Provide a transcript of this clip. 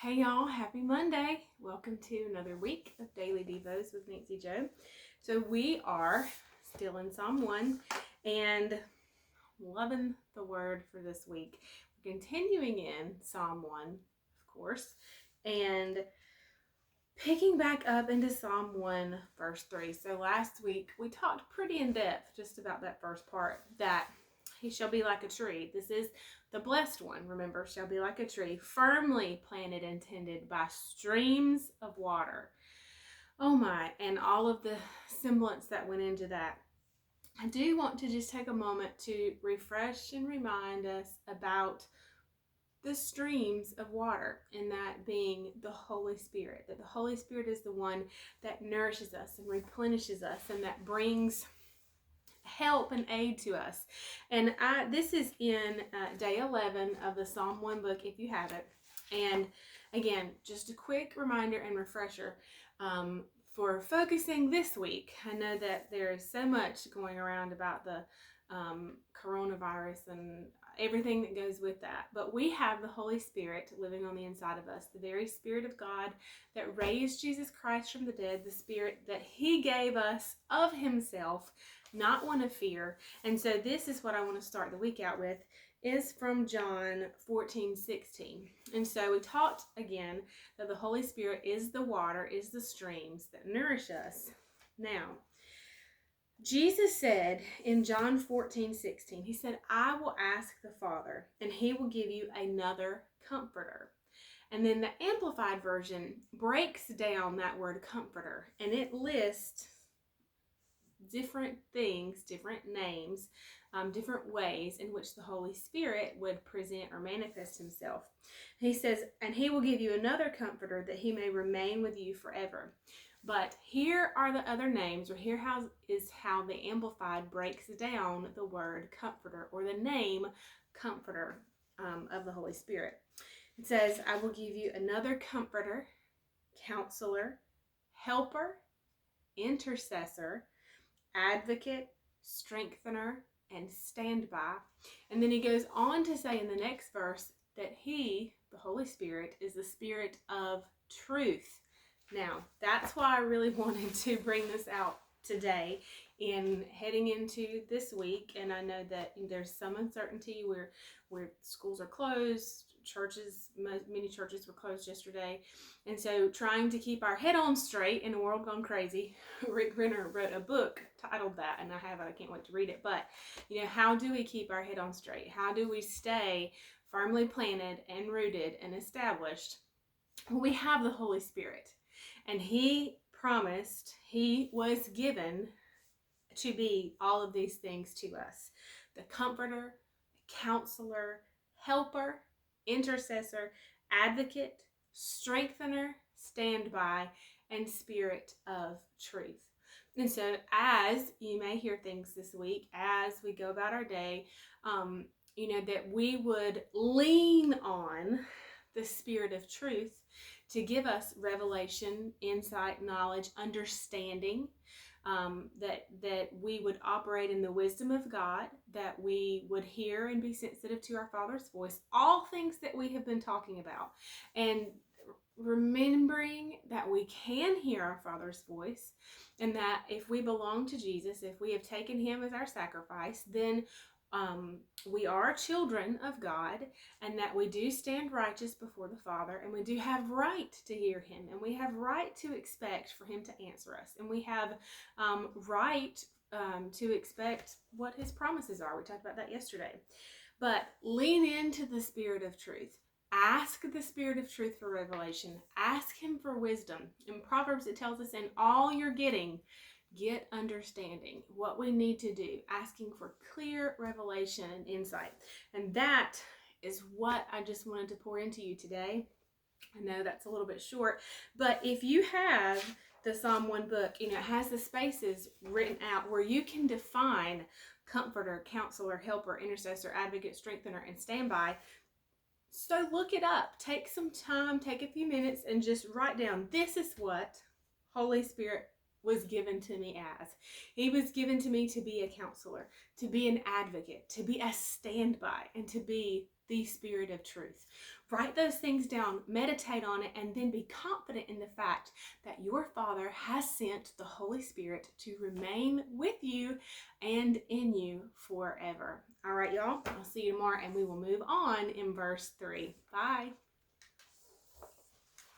Hey y'all, happy Monday. Welcome to another week of Daily Devos with Nancy Joe. So we are still in Psalm 1 and loving the word for this week. We're continuing in Psalm 1, of course, and picking back up into Psalm 1, verse 3. So last week we talked pretty in depth just about that first part, that he shall be like a tree. This is the blessed one, remember, shall be like a tree, firmly planted and tended by streams of water. Oh my, and all of the semblance that went into that. I do want to just take a moment to refresh and remind us about the streams of water, and that being the Holy Spirit. That the Holy Spirit is the one that nourishes us and replenishes us and that brings help and aid to us. And this is in day 11 of the Psalm 1 book, if you have it. And again, just a quick reminder and refresher for focusing this week. I know that there is so much going around about the coronavirus and everything that goes with that. But we have the Holy Spirit living on the inside of us, the very Spirit of God that raised Jesus Christ from the dead, the Spirit that He gave us of Himself, not one of fear. And so this is what I want to start the week out with, is from John 14:16. And so we talked again that the Holy Spirit is the water, is the streams that nourish us. Now, Jesus said in John 14:16, He said, I will ask the Father, and He will give you another comforter. And then the Amplified Version breaks down that word comforter, and it lists different things, different names, different ways in which the Holy Spirit would present or manifest Himself. He says, and He will give you another comforter that He may remain with you forever. But here are the other names, or here is how the Amplified breaks down the word comforter, or the name comforter of the Holy Spirit. It says, I will give you another comforter, counselor, helper, intercessor, advocate, strengthener, and standby. And then he goes on to say in the next verse that He, the Holy Spirit, is the Spirit of truth. Now, that's why I really wanted to bring this out today in heading into this week. And I know that there's some uncertainty where schools are closed, many churches were closed yesterday. And so trying to keep our head on straight in a world gone crazy, Rick Renner wrote a book titled that, and I can't wait to read it. But, how do we keep our head on straight? How do we stay firmly planted and rooted and established? Well, we have the Holy Spirit. And He promised, He was given to be all of these things to us. The comforter, counselor, helper, intercessor, advocate, strengthener, standby, and Spirit of truth. And so as you may hear things this week, as we go about our day, that we would lean on the Spirit of truth to give us revelation, insight, knowledge, understanding, that we would operate in the wisdom of God, that we would hear and be sensitive to our Father's voice, all things that we have been talking about. And remembering that we can hear our Father's voice, and that if we belong to Jesus, if we have taken Him as our sacrifice, then we are children of God, and that we do stand righteous before the Father, and we do have right to hear Him, and we have right to expect for Him to answer us, and we have right to expect what His promises are. We talked about that yesterday. But lean into the Spirit of truth. Ask the Spirit of truth for revelation. Ask Him for wisdom. In Proverbs, it tells us, in all you're getting, get understanding, what we need to do, asking for clear revelation and insight. And that is what I just wanted to pour into you today. I know that's a little bit short, but if you have the Psalm 1 book, it has the spaces written out where you can define comforter, counselor, helper, intercessor, advocate, strengthener, and standby. So look it up. Take some time, take a few minutes, and just write down, this is what Holy Spirit was given to me as. He was given to me to be a counselor, to be an advocate, to be a standby, and to be the Spirit of truth. Write those things down, meditate on it, and then be confident in the fact that your Father has sent the Holy Spirit to remain with you and in you forever. All right, y'all, I'll see you tomorrow, and we will move on in verse 3. Bye.